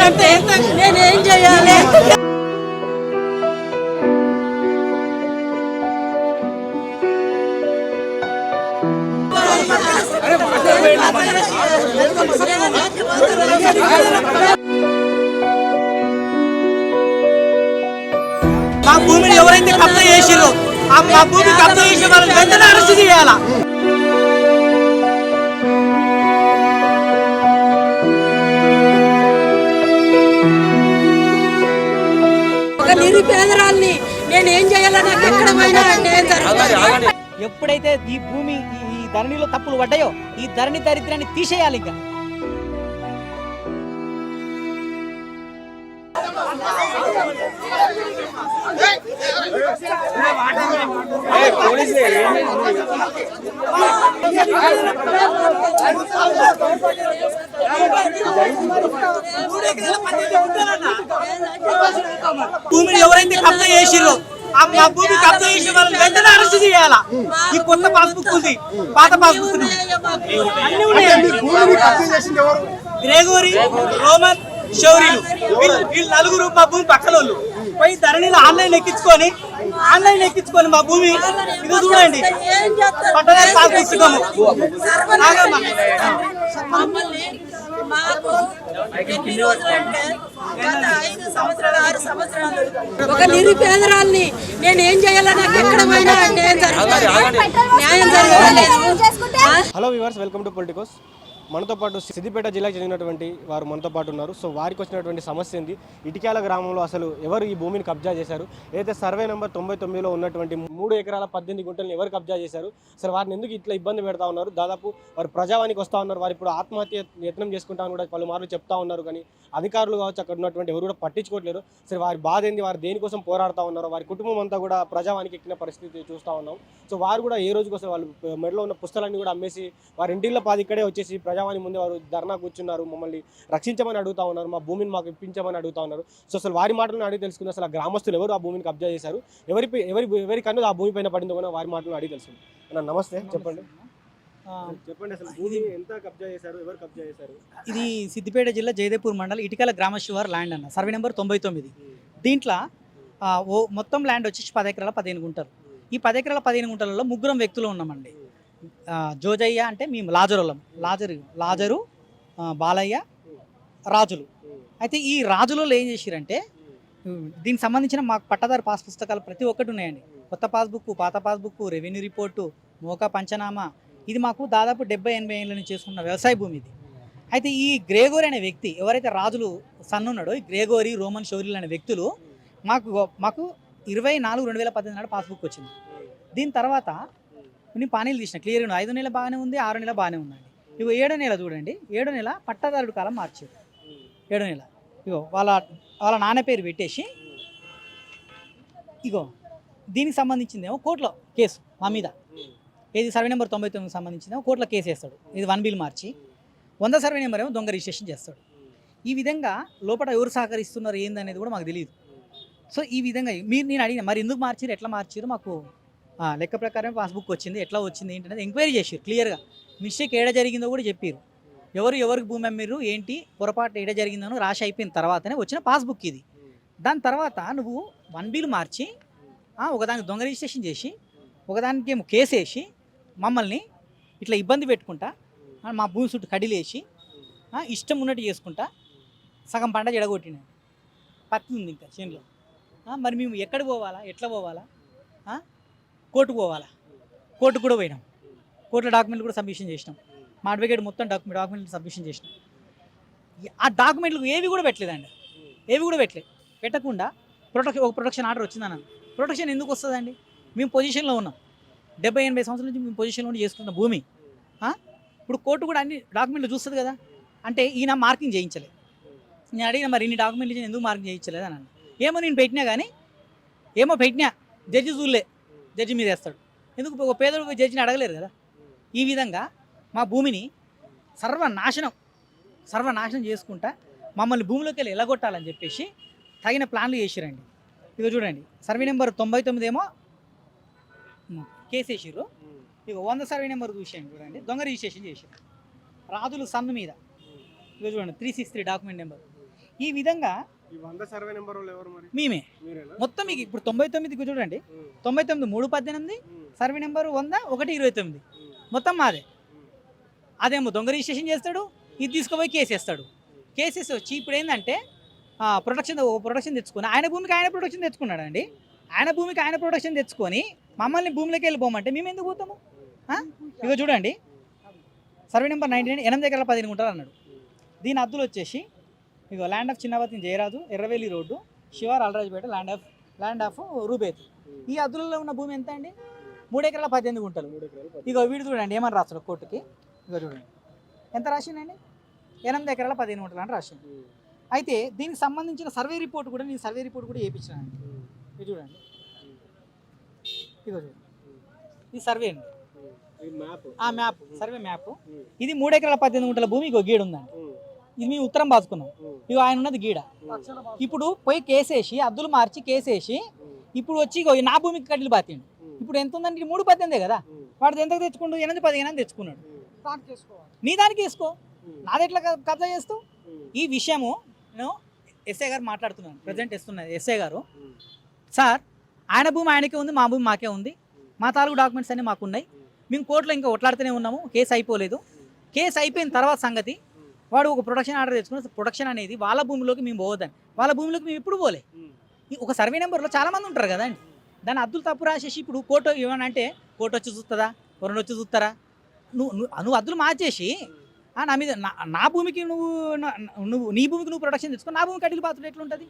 చేయాలంటే నేనేం చేయాలి? మా భూమిని ఎవరైతే కబ్జా చేసిరో మా భూమి కబ్జా చేసే వాళ్ళని వెంటనే అరెస్ట్ చేయాలా? నిరుపేదరాల్ని నేనేం చేయాలో నాకు ఎక్కడ ఎప్పుడైతే ఈ భూమి ఈ ధరణిలో తప్పులు పడ్డాయో ఈ ధరణి దరిద్రాన్ని తీసేయాలి. ఇంకా భూమిని ఎవరైతే కబ్జా చేసిరో మా భూమి కబ్జా చేసే వాళ్ళని వెంటనే అరెస్ట్ చేయాలా? ఈ కొత్త పాస్బుక్ ఉంది, పాత పాస్బుక్ గ్రేగోరీ, రోమన్, శౌర్యులు వీళ్ళు నలుగురు మా భూమి పక్కన వాళ్ళు పోయి ధరణిలో ఆన్లైన్ ఎక్కించుకొని మా భూమి ఇది చూడండి పట్టణ పుస్తకము ఒక నిరుపేదరాల్ని నేనేం చేయాలో నాకు ఎక్కడ న్యాయం జరగలేదు. Hello viewers, welcome to Politicos. మనతో పాటు సిద్దిపేట జిల్లాకు చెందినటువంటి వారు మనతో పాటు ఉన్నారు. సో వారికి వచ్చినటువంటి సమస్య ఏంది, ఇటిక్యాల గ్రామంలో అసలు ఎవరు ఈ భూమిని కబ్జా చేశారు, ఏదైతే సర్వే నెంబర్ 99లో ఉన్నటువంటి 3 ఎకరాల 18 గుంటలను ఎవరు కబ్జా చేశారు, అసలు వారిని ఎందుకు ఇట్లా ఇబ్బంది పెడతా ఉన్నారు, దాదాపు వారు ప్రజావానికి వస్తూ ఉన్నారు, వారు ఇప్పుడు ఆత్మహత్య యత్నం చేసుకుంటామని కూడా పలుమార్లు చెప్తా ఉన్నారు. కానీ అధికారులు కావచ్చు, అక్కడ ఉన్నటువంటి ఎవరు కూడా పట్టించుకోవట్లేరు. అసలు వారి బాధ ఏంది, వారు దేనికోసం పోరాడుతూ ఉన్నారు, వారి కుటుంబం అంతా కూడా ప్రజావానికి ఎక్కిన పరిస్థితి చూస్తూ ఉన్నాం. సో వారు కూడా ఏ రోజుకోసం వాళ్ళు మెడలో ఉన్న పుస్తకాలన్నీ కూడా అమ్మేసి వారి ఇంటిలో పాది ఇక్కడే వచ్చేసి ప్రజావాణి ముందే వారు ధర్నా కూర్చున్నారు, మమ్మల్ని రక్షించమని అడుగుతా ఉన్నారు, మా భూమిని మాకు ఇప్పించమని అడుగుతా ఉన్నారు. సో అసలు వారి మాటలను అడిగి తెలుసుకుంది, అసలు ఆ గ్రామస్తులు ఎవరు ఆ భూమిని కబ్జా చేశారు, ఎవరికన్నా ఆ భూమి పైన పడిందో కూడా వారి మాటలను అడిగి తెలుసుకుంది. అన్న నమస్తే, చెప్పండి అసలు భూమి ఎంత కబ్జా చేశారు, ఎవరు కబ్జా చేశారు? ఇది సిద్దిపేట జిల్లా జయదేపూర్ మండలం ఇటికల గ్రామ శివారు ల్యాండ్ అన్న, సర్వే నెంబర్ 99. దీంట్లో మొత్తం ల్యాండ్ వచ్చేసి 10 ఎకరాల 15 గుంటలు. ఈ 10 ఎకరాల 15 గుంటలలో ముగ్గురం వ్యక్తులు ఉన్నామండి. జోజయ్య అంటే మేము లాజరు, బాలయ్య, రాజులు. అయితే ఈ రాజులలో ఏం చేసిరంటే దీనికి సంబంధించిన మాకు పట్టదారు పాస్ పుస్తకాలు ప్రతి ఒక్కటి ఉన్నాయండి. కొత్త పాస్బుక్, పాత పాస్బుక్, రెవెన్యూ రిపోర్టు, మోకా పంచనామా. ఇది మాకు దాదాపు 70-80 ఏళ్ళ నుంచి చేసుకున్న వ్యవసాయ భూమి ఇది. అయితే ఈ గ్రేగోరీ అనే వ్యక్తి ఎవరైతే రాజులు సన్ ఉన్నాడో, ఈ గ్రేగోరీ, రోమన్, శౌర్యులు అనే వ్యక్తులు మాకు 24/2018 నాడు పాస్బుక్ వచ్చింది. దీని తర్వాత కొన్ని పానీలు తీసిన క్లియర్ 5 నెలలు బాగానే ఉంది, 6 నెలలు బాగానే ఉందండి. ఇగో 7వ నెల చూడండి, 7వ నెల పట్టాదారుడు కాలం మార్చారు. 7వ నెల ఇగో వాళ్ళ నాన్న పేరు పెట్టేసి ఇగో దీనికి సంబంధించిందేమో కోర్టులో కేసు మా మీద, ఏది సర్వే నెంబర్ 99కి సంబంధించిందేమో కోర్టులో కేసు వేస్తాడు. ఇది 1 బిల్ మార్చి 100 సర్వే నెంబర్ ఏమో దొంగ రిజిస్ట్రేషన్ చేస్తాడు. ఈ విధంగా లోపల ఎవరు సహకరిస్తున్నారు ఏందనేది కూడా మాకు తెలియదు. సో ఈ విధంగా నేను అడిగిన, మరి ఎందుకు మార్చారు, ఎట్లా మార్చారు, మాకు లెక్క ప్రకారం పాస్బుక్ వచ్చింది, ఎట్లా వచ్చింది ఏంటనేది ఎంక్వైరీ చేసారు. క్లియర్గా మిస్టేక్ ఏడ జరిగిందో కూడా చెప్పారు. ఎవరికి భూమి అమ్మిర్రు ఏంటి పొరపాటు ఏడ జరిగిందో రాసి అయిపోయిన తర్వాతనే వచ్చిన పాస్బుక్ ఇది. దాని తర్వాత నువ్వు 1 బిల్ మార్చి ఒకదానికి దొంగ రిజిస్ట్రేషన్ చేసి ఒకదానికి ఏమో కేసు వేసి మమ్మల్ని ఇట్లా ఇబ్బంది పెట్టుకుంటా మా భూమి చుట్టూ కడిలేసి ఇష్టం ఉన్నట్టు చేసుకుంటా సగం పంట జడగొట్టిన పత్తి ఉంది ఇంకా చేనులో. మరి మేము ఎక్కడికి పోవాలా, ఎట్లా పోవాలా, కోర్టుకు పోవాలా? కోర్టుకు కూడా పోయినాం, కోర్టులో డాక్యుమెంట్లు కూడా సబ్మిషన్ చేసినాం. మా అడ్వకేట్ మొత్తం డాక్యుమెంట్లు సబ్మిషన్ చేసినాం. ఆ డాక్యుమెంట్లు ఏవి కూడా పెట్టలేదండి, ఏవి కూడా పెట్టకుండా ప్రొటెక్షన్ ఆర్డర్ వచ్చిందన్న. ప్రొటెక్షన్ ఎందుకు వస్తుందండి? మేము పొజిషన్లో ఉన్నాం, 70-80 సంవత్సరాల నుంచి మేము పొజిషన్లో చేసుకున్న భూమి. ఇప్పుడు కోర్టు కూడా అన్ని డాక్యుమెంట్లు చూస్తుంది కదా. అంటే ఈయన మార్కింగ్ చేయించలేదు. నేను అడిగిన, మరి ఇన్ని డాక్యుమెంట్లు ఎందుకు మార్కింగ్ చేయించలేదు అని అన్న. ఏమో నేను పెట్టినా కానీ పెట్టినా జడ్జి చూడలే, జడ్జి మీద వేస్తాడు. ఎందుకు ఒక పేదోడు జడ్జిని అడగలేరు కదా. ఈ విధంగా మా భూమిని సర్వనాశనం చేసుకుంటా మమ్మల్ని భూమిలోకి వెళ్ళి ఎలగొట్టాలని చెప్పేసి తగిన ప్లాన్లు చేసిరండి. ఇక చూడండి, సర్వే నెంబర్ 99 ఏమో కేసు వేసిర్రు. ఇక 100 సర్వే నెంబర్ చూసేయండి, చూడండి దొంగ రిజిస్ట్రేషన్ చేసారు రాజులు సన్ను మీద. ఇక చూడండి 363 డాక్యుమెంట్ నెంబర్. ఈ విధంగా ఈ 100 సర్వే నెంబర్ వాళ్ళు ఎవరు మరి? మేమే మీరేనా? మొత్తం మీకు ఇప్పుడు 99కి చూడండి, 99 318 సర్వే నెంబర్ 100 129 మొత్తం మాదే. అదేమో దొంగ రిజిస్ట్రేషన్ చేస్తాడు, ఇది తీసుకుపోయి కేసు వేస్తాడు. కేసెస్ వచ్చి ఇప్పుడు ఏంటంటే ప్రొటెక్షన్ తెచ్చుకొని ఆయన భూమికి ఆయన ప్రొటెక్షన్ తెచ్చుకున్నాడు అండి. ఆయన భూమికి ఆయన ప్రొటెక్షన్ తెచ్చుకొని మమ్మల్ని భూమిలోకి వెళ్ళిపోమంటే మేము ఎందుకు పోతాము? ఇగో చూడండి, సర్వే నెంబర్ 99 8 ఎకరాల 15 గుంటలు అన్నాడు. దీని అద్దులు వచ్చేసి ఇగో land of Chinnavati Jayaraju, Erraveli road, శివార్ అలరాజుపేట, ల్యాండ్ ఆఫ్ రూబేత్. ఈ అద్దులలో ఉన్న భూమి ఎంత అండి? 3 ఎకరాల 18 గుంటలు. ఇగో వీడు చూడండి ఏమని రాస్తాడు కోర్టుకి. ఇగో చూడండి ఎంత రాసిండండి, 8 ఎకరాల 15 గుంటలు అని రాసింది. అయితే దీనికి సంబంధించిన సర్వే రిపోర్ట్ కూడా నేను సర్వే రిపోర్ట్ కూడా వేయించానండి. ఇది చూడండి, ఇగో చూడండి ఈ సర్వే అండి, ఆ మ్యాప్ సర్వే మ్యాప్. ఇది 3 ఎకరాల 18 గుంటల భూమి. ఇగో గీడ ఉందండి, ఇది మేము ఉత్తరం బాసుకున్నాం. ఇగో ఆయన ఉన్నది గీడ. ఇప్పుడు పోయి కేసేసి అద్దులు మార్చి కేసేసి ఇప్పుడు వచ్చి ఇగో నా భూమికి కడ్డీలు బాతిండు. ఇప్పుడు ఎంత ఉందండి? 318 కదా. వాడు ఎంత తెచ్చుకుంటూ 8-15 తెచ్చుకున్నాడు. నీ దానికి వేసుకో, నాది ఎట్లా కబ్జా చేస్తూ? ఈ విషయము నేను ఎస్ఐ గారు మాట్లాడుతున్నాను, ప్రజెంట్ ఇస్తున్నది ఎస్ఐ గారు. సార్ ఆయన భూమి ఆయనకే ఉంది, మా భూమి మాకే ఉంది, మా తాలూకు డాక్యుమెంట్స్ అన్నీ మాకున్నాయి. మేము కోర్టులో ఇంకా కొట్లాడుతూనే ఉన్నాము, కేసు అయిపోలేదు. కేసు అయిపోయిన తర్వాత సంగతి వాడు ఒక ప్రొడక్షన్ ఆర్డర్ తెచ్చుకుని, ప్రొడక్షన్ అనేది వాళ్ళ భూమిలోకి మేము పోవద్దని, వాళ్ళ భూమిలోకి మేము ఎప్పుడు పోలే. ఒక సర్వే నెంబర్లో చాలామంది ఉంటారు కదా అండి, దాన్ని అద్దులు తప్పు రాసేసి ఇప్పుడు కోర్టు ఏమన్నా అంటే కోర్టు వచ్చి చూస్తుందా, ఎవరైనా వచ్చి చూస్తారా? నువ్వు అద్దులు మార్చేసి నా మీద నా భూమికి నువ్వు నీ భూమికి నువ్వు ప్రొడక్షన్ తెచ్చుకో, నా భూమికి కడ్డీలు పాత్రలు ఎట్లుంటుంది?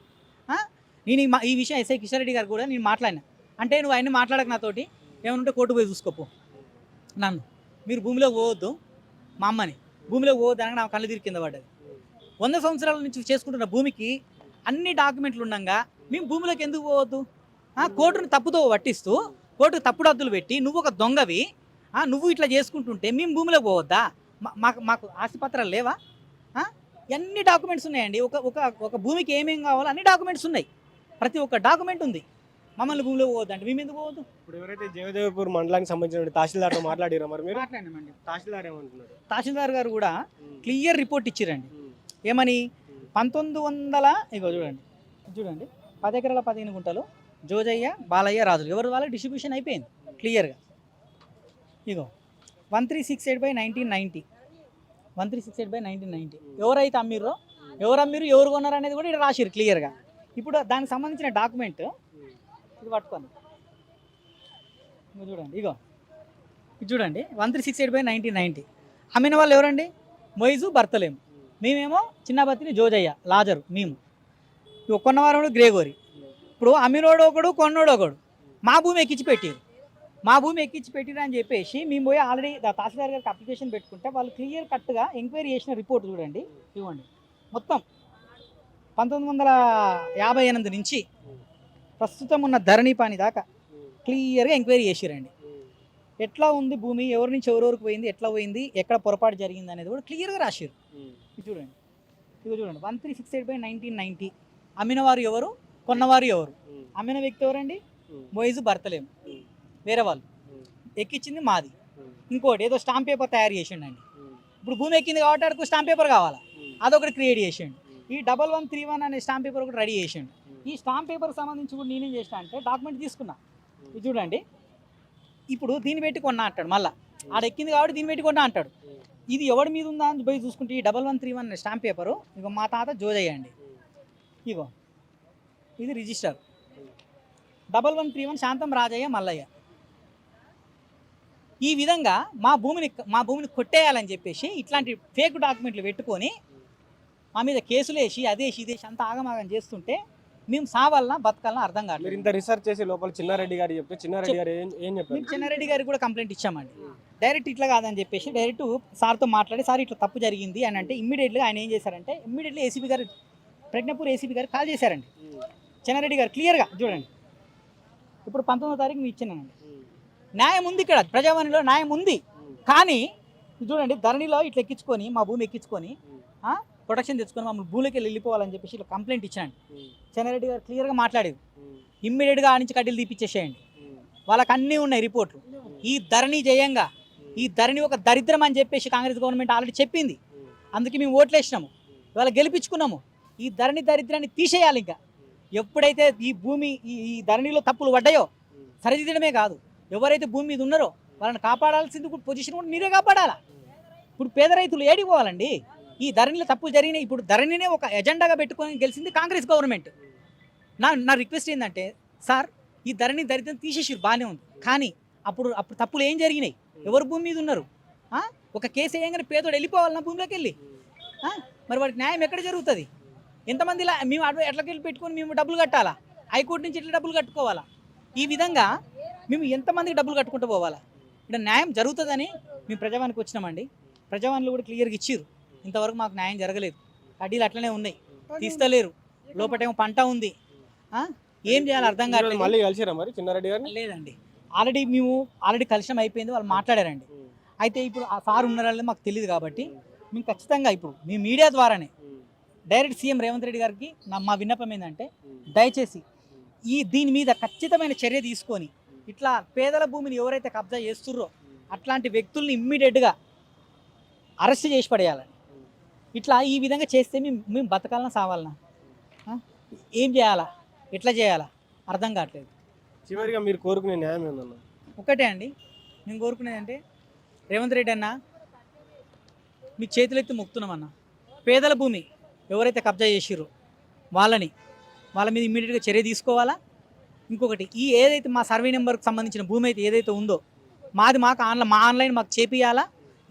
నేను ఈ విషయం ఎస్ఐ కిషన్ రెడ్డి గారు కూడా నేను మాట్లాడినా. అంటే నువ్వు ఆయన్ని మాట్లాడక నాతోటి ఏమనుంటే కోర్టు పోయి చూసుకోపో నన్ను. మీరు భూమిలోకి పోవద్దు, మా అమ్మని భూమిలోకి పోవద్దు అనగా నా కళ్ళు తిరిగి కింద పడ్డది. 100 సంవత్సరాల నుంచి చేసుకుంటున్న భూమికి అన్ని డాక్యుమెంట్లు ఉండగా మేము భూమిలోకి ఎందుకు పోవద్దు? కోర్టుని తప్పుతో పట్టిస్తూ కోర్టుకు తప్పుడు అద్దులు పెట్టి నువ్వు ఒక దొంగవి, నువ్వు ఇట్లా చేసుకుంటుంటే మేము భూమిలోకి పోవద్దా? మాకు ఆస్తిపత్రాలు లేవా? అన్ని డాక్యుమెంట్స్ ఉన్నాయండి. ఒక భూమికి ఏమేం కావాలో అన్ని డాక్యుమెంట్స్ ఉన్నాయి, ప్రతి ఒక్క డాక్యుమెంట్ ఉంది. మమ్మల్ని భూమిలో పోవద్దు అంటే మేము ఎందుకు పోవద్దు? ఇప్పుడు ఎవరైతే జయదేవ్పూర్ మండలానికి సంబంధించిన తహసీల్దార్తో మాట్లాడారో మరి మీరు? మాట్లాడినామండి. తహసీల్దార్ ఏమంటున్నారు? తహసీల్దార్ గారు కూడా క్లియర్ రిపోర్ట్ ఇచ్చిరండి. ఏమని? 1900 ఇగో చూడండి 10 ఎకరాల 15 గుంటలు జోజయ్య, బాలయ్య, రాజులు ఎవరు వాళ్ళ డిస్ట్రిబ్యూషన్ అయిపోయింది క్లియర్గా. ఇగో 1368/1990 1368/1990 ఎవరైతే అమ్మిర్రో, ఎవరు కొన్నారు అనేది కూడా ఇక్కడ రాసిరు క్లియర్గా. ఇప్పుడు దానికి సంబంధించిన డాక్యుమెంట్ ఇది పట్టుకోండి. ఇగో చూడండి 1368/1990 అమ్మిన వాళ్ళు ఎవరండి? మొయిజు, బర్తలేము. మేమేమో చిన్నబత్తిని, జోజయ్య, లాజరు మేము. ఇక కొన్నవారు గ్రేగోరి. ఇప్పుడు అమ్మినోడు ఒకడు, కొన్నోడు ఒకడు. మా భూమి ఎక్కించి పెట్టిరు అని చెప్పేసి మేము పోయి ఆల్రెడీ తహసీల్దార్ గారికి అప్లికేషన్ పెట్టుకుంటే వాళ్ళు క్లియర్ కట్గా ఎంక్వైరీ చేసిన రిపోర్ట్ చూడండి, ఇవ్వండి. మొత్తం 1958 నుంచి ప్రస్తుతం ఉన్న ధరణి పాని దాకా క్లియర్గా ఎంక్వైరీ చేసిరండి. ఎట్లా ఉంది భూమి, ఎవరి నుంచి ఎవరెవరికి పోయింది, ఎట్లా పోయింది, ఎక్కడ పొరపాటు జరిగింది అనేది కూడా క్లియర్గా రాసిరు. ఇది చూడండి 1368/1990 అమ్మిన వారు ఎవరు, కొన్నవారు ఎవరు? అమ్మిన వ్యక్తి ఎవరండి? మొయిజు, బర్తలేము, వేరే వాళ్ళు. ఎక్కించింది మాది. ఇంకోటి ఏదో స్టాంప్ పేపర్ తయారు చేసిండండి. ఇప్పుడు భూమి ఎక్కింది కాబట్టి అడుగు స్టాంప్ పేపర్ కావాలా, అదొకటి క్రియేట్ చేసిండు. ఈ 1131 అనే స్టాంప్ పేపర్ ఒకటి రెడీ చేసిండు. ఈ స్టాంప్ పేపర్కి సంబంధించి కూడా నేనేం చేసిన అంటే డాక్యుమెంట్ తీసుకున్నా. ఇది చూడండి, ఇప్పుడు దీన్ని పెట్టి కొన్నా అంటాడు, మళ్ళీ ఆడ ఎక్కింది కాబట్టి దీన్ని పెట్టి కొన్నా అంటాడు. ఇది ఎవరి మీద ఉందా అని పోయి చూసుకుంటే ఈ 1131 అనే స్టాంప్ పేపరు ఇక మా తాత జోజయ్య అండి. ఇగో ఇది రిజిస్టర్ 1131 శాంతం రాజయ్య, మల్లయ్య. ఈ విధంగా మా భూమిని కొట్టేయాలని చెప్పేసి ఇట్లాంటి ఫేక్ డాక్యుమెంట్లు పెట్టుకొని మా మీద కేసులు వేసి అదేసి ఇదేసి అంత ఆగమాగం చేస్తుంటే మేము సావాలన్నా బతకాలన్నా అర్థం కాదు. మీరు ఇంత రీసెర్చ్ చేసి లోపల చిన్నారెడ్డి గారు చెప్తే చిన్నారెడ్డి గారు ఏం చెప్పారు? మేము చిన్నారెడ్డి గారికి కూడా కంప్లైంట్ ఇచ్చామండి. డైరెక్ట్ ఇట్లా కాదని చెప్పేసి డైరెక్ట్ సార్తో మాట్లాడి సార్ ఇట్లా తప్పు జరిగింది అని అంటే ఇమ్మీడియట్గా ఆయన ఏం చేశారంటే ఇమ్మీడియట్లీ ఏసీపీ గారు, ప్రజ్ఞాపూర్ ఏసీపీ గారు కాల్ చేశారండి. చిన్నారెడ్డి గారు క్లియర్గా చూడండి, ఇప్పుడు 19వ తారీఖు మీరు ఇచ్చినానండి. న్యాయం ఉంది ఇక్కడ, ప్రజావాణిలో న్యాయం ఉంది. కానీ చూడండి ధరణిలో ఇట్లా ఎక్కించుకొని మా భూమి ఎక్కించుకొని ప్రొటెక్షన్ తెచ్చుకొని మమ్మల్ని భూమికి వెళ్ళిపోవాలని చెప్పేసి ఇట్లా కంప్లైంట్ ఇచ్చాను. చెన్నారెడ్డి గారు క్లియర్గా మాట్లాడేది, ఇమ్మీడియట్గా ఆ నుంచి కడ్డీలు తీపిచ్చేసేయండి, వాళ్ళకి అన్నీ ఉన్నాయి రిపోర్ట్లు. ఈ ధరణి జయంగా ఈ ధరణి ఒక దరిద్రం అని చెప్పేసి కాంగ్రెస్ గవర్నమెంట్ ఆల్రెడీ చెప్పింది. అందుకే మేము ఓట్లు వేసినాము, ఇవాళ గెలిపించుకున్నాము. ఈ ధరణి దరిద్రాన్ని తీసేయాలి. ఇంకా ఎప్పుడైతే ఈ భూమి ఈ ధరణిలో తప్పులు పడ్డాయో సరిదిద్దడమే కాదు, ఎవరైతే భూమి మీద ఉన్నారో వాళ్ళని కాపాడాల్సింది పొజిషన్ కూడా మీరే కాపాడాలా. ఇప్పుడు పేద రైతులు ఏడికి పోవాలండి? ఈ ధరణిలో తప్పులు జరిగినాయి. ఇప్పుడు ధరణినే ఒక ఎజెండాగా పెట్టుకొని గెలిచింది కాంగ్రెస్ గవర్నమెంట్. నా రిక్వెస్ట్ ఏంటంటే, సార్ ఈ ధరణి దరిద్రం తీసేసారు, బాగానే ఉంది, కానీ అప్పుడు తప్పులు ఏం జరిగినాయి? ఎవరు భూమి మీద ఉన్నారు? ఒక కేసు వేయగానే పేదోడు వెళ్ళిపోవాలి నా భూమిలోకి వెళ్ళి. మరి వాడికి న్యాయం ఎక్కడ జరుగుతుంది? ఎంతమంది ఇలా మేము ఎట్లకి వెళ్ళి పెట్టుకొని మేము డబ్బులు కట్టాలా? హైకోర్టు నుంచి ఎట్లా డబ్బులు కట్టుకోవాలా? ఈ విధంగా మేము ఎంతమందికి డబ్బులు కట్టుకుంటూ పోవాలా? ఇక్కడ న్యాయం జరుగుతుందని మేము ప్రజావానికి వచ్చినామండి. ప్రజావాణిలో కూడా క్లియర్గా ఇచ్చిర్రు, ఇంతవరకు మాకు న్యాయం జరగలేదు, కడ్డీలు అట్లనే ఉన్నాయి, తీస్తలేరు, లోపటేమో పంట ఉంది. ఏం చేయాలి అర్థం కావట్లేదు. మళ్ళీ కలిసిరా మరి చిన్నారెడ్డి గారిని? లేదండి, ఆల్రెడీ కలిసినాం, అయిపోయింది, వాళ్ళు మాట్లాడారండి. అయితే ఇప్పుడు ఆ సార్ ఉన్నారని మాకు తెలియదు కాబట్టి మేము ఖచ్చితంగా ఇప్పుడు మీ మీడియా ద్వారానే డైరెక్ట్ సీఎం రేవంత్ రెడ్డి గారికి మా విన్నపం ఏంటంటే, దయచేసి దీని మీద ఖచ్చితమైన చర్య తీసుకొని ఇట్లా పేదల భూమిని ఎవరైతే కబ్జా చేస్తుర్రో అట్లాంటి వ్యక్తుల్ని ఇమ్మీడియట్గా అరెస్ట్ చేసి పడేయాలని. ఇట్లా ఈ విధంగా చేస్తే మేము బతకాలన్నా సావాలన్నా? ఏం చేయాలా, ఎట్లా చేయాలా అర్థం కావట్లేదు. చివరిగా మీరు కోరుకునే న్యాయం ఏందన్నా? ఒకటే అండి, మేము కోరుకునేది అంటే, రేవంత్ రెడ్డి అన్న మీ చేతులెత్తి మొక్కుతున్నామన్నా, పేదల భూమి ఎవరైతే కబ్జా చేసిర్రో వాళ్ళ మీద ఇమ్మీడియట్గా చర్య తీసుకోవాలా. ఇంకొకటి, ఏదైతే మా సర్వే నెంబర్కి సంబంధించిన భూమి అయితే ఏదైతే ఉందో మా ఆన్లైన్ మాకు చేపియాలా.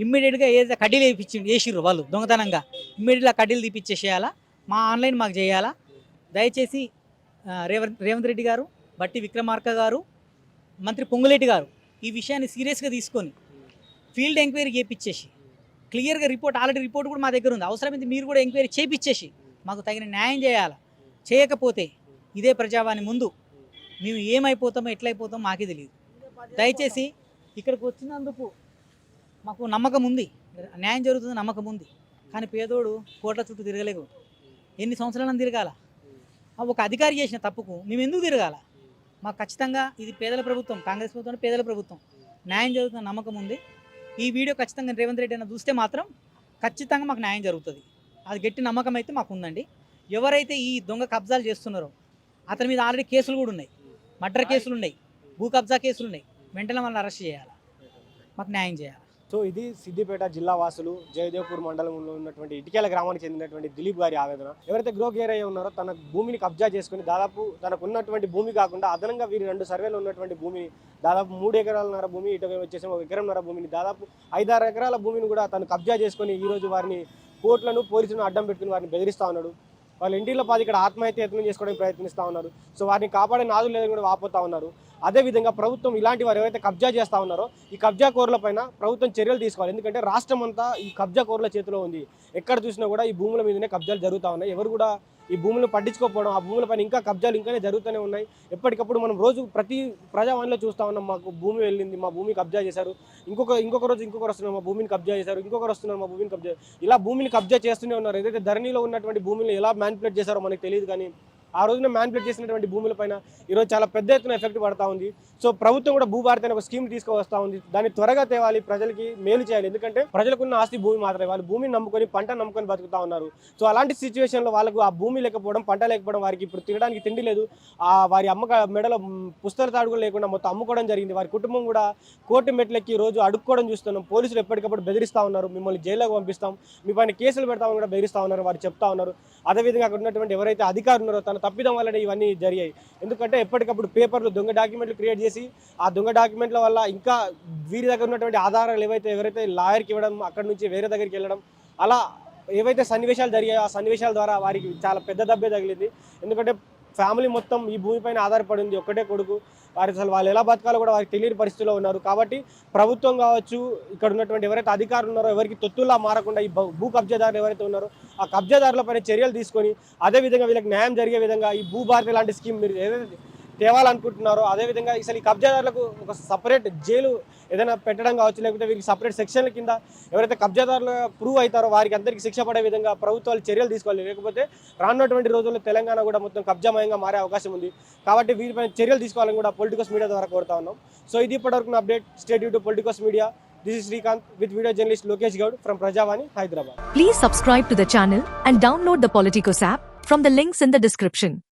ఇమ్మీడియట్గా ఏదైతే కడ్డీలు వేసిర్రో వాళ్ళు దొంగతనంగా ఇమ్మీడియట్గా కడ్డీలు తీపిచ్చేసేయాలా, మా ఆన్లైన్ మాకు చేయాలా. దయచేసి రేవంత్ రెడ్డి గారు, బట్టి విక్రమార్క గారు, మంత్రి పొంగులేటి గారు ఈ విషయాన్ని సీరియస్గా తీసుకొని ఫీల్డ్ ఎంక్వైరీ చేయించేసి క్లియర్గా ఆల్రెడీ రిపోర్ట్ కూడా మా దగ్గర ఉంది, అవసరమైతే మీరు కూడా ఎంక్వైరీ చేయించేసి మాకు తగిన న్యాయం చేయాలి. చేయకపోతే ఇదే ప్రజావాణి ముందు మేము ఏమైపోతామో ఎట్లయిపోతామో మాకే తెలియదు. దయచేసి ఇక్కడికి వచ్చినందుకు మాకు నమ్మకం ఉంది, న్యాయం జరుగుతుంది నమ్మకం ఉంది, కానీ పేదోడు కోట్ల చుట్టూ తిరగలేవు. ఎన్ని సంవత్సరాలను తిరగాల? ఒక అధికారి చేసిన తప్పుకు మేము ఎందుకు తిరగాల? మాకు ఖచ్చితంగా ఇది పేదల ప్రభుత్వం, కాంగ్రెస్ ప్రభుత్వం పేదల ప్రభుత్వం, న్యాయం జరుగుతున్న నమ్మకం ఉంది. ఈ వీడియో ఖచ్చితంగా రేవంత్ రెడ్డి అన్న చూస్తే మాత్రం ఖచ్చితంగా మాకు న్యాయం జరుగుతుంది, అది గట్టి నమ్మకం అయితే మాకు ఉందండి. ఎవరైతే ఈ దొంగ కబ్జాలు చేస్తున్నారో అతని మీద ఆల్రెడీ కేసులు కూడా ఉన్నాయి, మర్డర్ కేసులు ఉన్నాయి, భూ కబ్జా కేసులు ఉన్నాయి, వెంటనే వాళ్ళని అరెస్ట్ చేయాలి, మాకు న్యాయం చేయాలి. సో ఇది సిద్దిపేట జిల్లా వాసులు జయదేవ్పూర్ మండలంలో ఉన్నటువంటి ఇటికేల గ్రామానికి చెందినటువంటి దిలీప్ గారి ఆవేదన. ఎవరైతే గృహకేరయ్య ఉన్నారో తన భూమిని కబ్జా చేసుకుని దాదాపు తనకు ఉన్నటువంటి భూమి కాకుండా అదనంగా వీరి 2 సర్వేలు ఉన్నటువంటి భూమిని దాదాపు 3 ఎకరాలన్నర భూమి, ఇటు వచ్చేసి 1 ఎకరంన్నర భూమిని దాదాపు 5-6 ఎకరాల భూమిని కూడా తను కబ్జా చేసుకుని ఈరోజు వారిని కోర్టులను పోలీసులను అడ్డం పెట్టుకుని వారిని బెదిరిస్తూ ఉన్నాడు. వాళ్ళ ఇంటిలో పాది ఇక్కడ ఆత్మహత్య యత్నం చేసుకోవడానికి ప్రయత్నిస్తూ ఉన్నారు. సో వారిని కాపాడే నాదులు లేదని కూడా వాపోతూ ఉన్నారు. అదేవిధంగా ప్రభుత్వం ఇలాంటి వారు ఎవరైతే కబ్జా చేస్తూ ఉన్నారో ఈ కబ్జా కోర్ల పైన ప్రభుత్వం చర్యలు తీసుకోవాలి. ఎందుకంటే రాష్ట్రం అంతా ఈ కబ్జా కోర్ల చేతిలో ఉంది. ఎక్కడ చూసినా కూడా ఈ భూముల మీదనే కబ్జాలు జరుగుతూ ఉన్నాయి. ఎవరు కూడా ఈ భూములను పట్టించుకోకపోవడం, ఆ భూములపైన ఇంకా కబ్జాలు ఇంకానే జరుగుతూనే ఉన్నాయి. ఎప్పటికప్పుడు మనం రోజు ప్రతి ప్రజావాణిలో చూస్తూ ఉన్నాం, మాకు భూమి వెళ్ళింది, మా భూమి కబ్జా చేశారు, ఇంకొక రోజు ఇంకొకరు వస్తున్నారు, మా భూమిని కబ్జా చేశారు, ఇంకొకరు వస్తున్నారు, మా భూమిని కబ్జా, ఇలా భూమిని కబ్జా చేస్తూనే ఉన్నారు. ఏదైతే ధరణిలో ఉన్నటువంటి భూమిని ఎలా మ్యానిపులేట్ చేశారో మనకు తెలియదు, కానీ ఆ రోజున మ్యానిపులేట్ చేసినటువంటి భూములపైన ఈరోజు చాలా పెద్ద ఎత్తున ఎఫెక్ట్ పడతా ఉంది. సో ప్రభుత్వం కూడా భూభారతి అనే ఒక స్కీమ్ తీసుకువస్తూ ఉంది. దాన్ని త్వరగా తేవాలి, ప్రజలకి మేలు చేయాలి. ఎందుకంటే ప్రజలకున్న ఆస్తి భూమి మాత్రమే, వాళ్ళు భూమిని నమ్ముకొని పంట నమ్ముకొని బతుకుతా ఉన్నారు. సో అలాంటి సిచ్యువేషన్లో వాళ్ళకు ఆ భూమి లేకపోవడం, పంట లేకపోవడం, వారికి ఇప్పుడు తినడానికి తిండి లేదు, వారి మెడలో పుస్తల తాడు కూడా లేకుండా మొత్తం అమ్ముకోవడం జరిగింది. వారి కుటుంబం కూడా కోర్టు మెట్లెక్కి రోజు అడుక్కోవడం చూస్తున్నాం. పోలీసులు ఎప్పటికప్పుడు బెదిరిస్తూ ఉన్నారు, మిమ్మల్ని జైల్లోకి పంపిస్తాం, మీ పైన కేసులు పెడతామని కూడా బెదిరిస్తూ ఉన్నారు, వారు చెప్తా ఉన్నారు. అదేవిధంగా అక్కడ ఉన్నటువంటి ఎవరైతే అధికారులు ఉన్నారో తన తప్పిదం వల్లనే ఇవన్నీ జరిగాయి. ఎందుకంటే ఎప్పటికప్పుడు పేపర్లు దొంగ డాక్యుమెంట్లు క్రియేట్ చేసి ఆ దొంగ డాక్యుమెంట్ల వల్ల ఇంకా వీరి దగ్గర ఉన్నటువంటి ఆధారాలు ఎవరైతే లాయర్కి ఇవ్వడం, అక్కడ నుంచి వేరే దగ్గరికి వెళ్ళడం, అలా ఏవైతే సన్నివేశాలు జరిగాయో ఆ సన్నివేశాల ద్వారా వారికి చాలా పెద్ద దెబ్బే తగిలింది. ఎందుకంటే ఫ్యామిలీ మొత్తం ఈ భూమిపైన ఆధారపడి ఉంది, ఒక్కటే కొడుకు, వాళ్ళు ఎలా బతకాలో కూడా వారికి తెలియని పరిస్థితిలో ఉన్నారు. కాబట్టి ప్రభుత్వం కావచ్చు, ఇక్కడ ఉన్నటువంటి ఎవరైతే అధికారులు ఉన్నారో ఎవరికి తొత్తుల్లా మారకుండా ఈ భూ కబ్జాదారులు ఎవరైతే ఉన్నారో ఆ కబ్జాదారులపైన చర్యలు తీసుకొని అదేవిధంగా వీళ్ళకి న్యాయం జరిగే విధంగా ఈ భూభారతి లాంటి స్కీమ్ మీరు ఏదైతే తేవాలనుకుంటున్నారో, అదేవిధంగా అసలు ఈ కబ్జాదారులకు ఒక సపరేట్ జైలు ఏదైనా పెట్టడం కావచ్చు, లేకపోతే వీరికి సపరేట్ సెక్షన్ల కింద ఎవరైతే కబ్జాదారులు ప్రూవ్ అవుతారో వారికి అందరికీ శిక్ష పడే విధంగా ప్రభుత్వాలు చర్యలు తీసుకోవాలి. లేకపోతే రానున్నటువంటి రోజుల్లో తెలంగాణ కూడా మొత్తం కబ్జామయంగా మారే అవకాశం ఉంది. కాబట్టి వీరిపైన చర్యలు తీసుకోవాలని కూడా పొలిటికోస్ మీడియా ద్వారా కోరుతా ఉన్నాం. సో ఇది ఇప్పటివరకు update. Stay tune to Politicos media. This is Srikanth with video journalist Lokesh Gaud from Prajavani, Hyderabad. Please subscribe to the channel and download the Politicos app from the links in the description.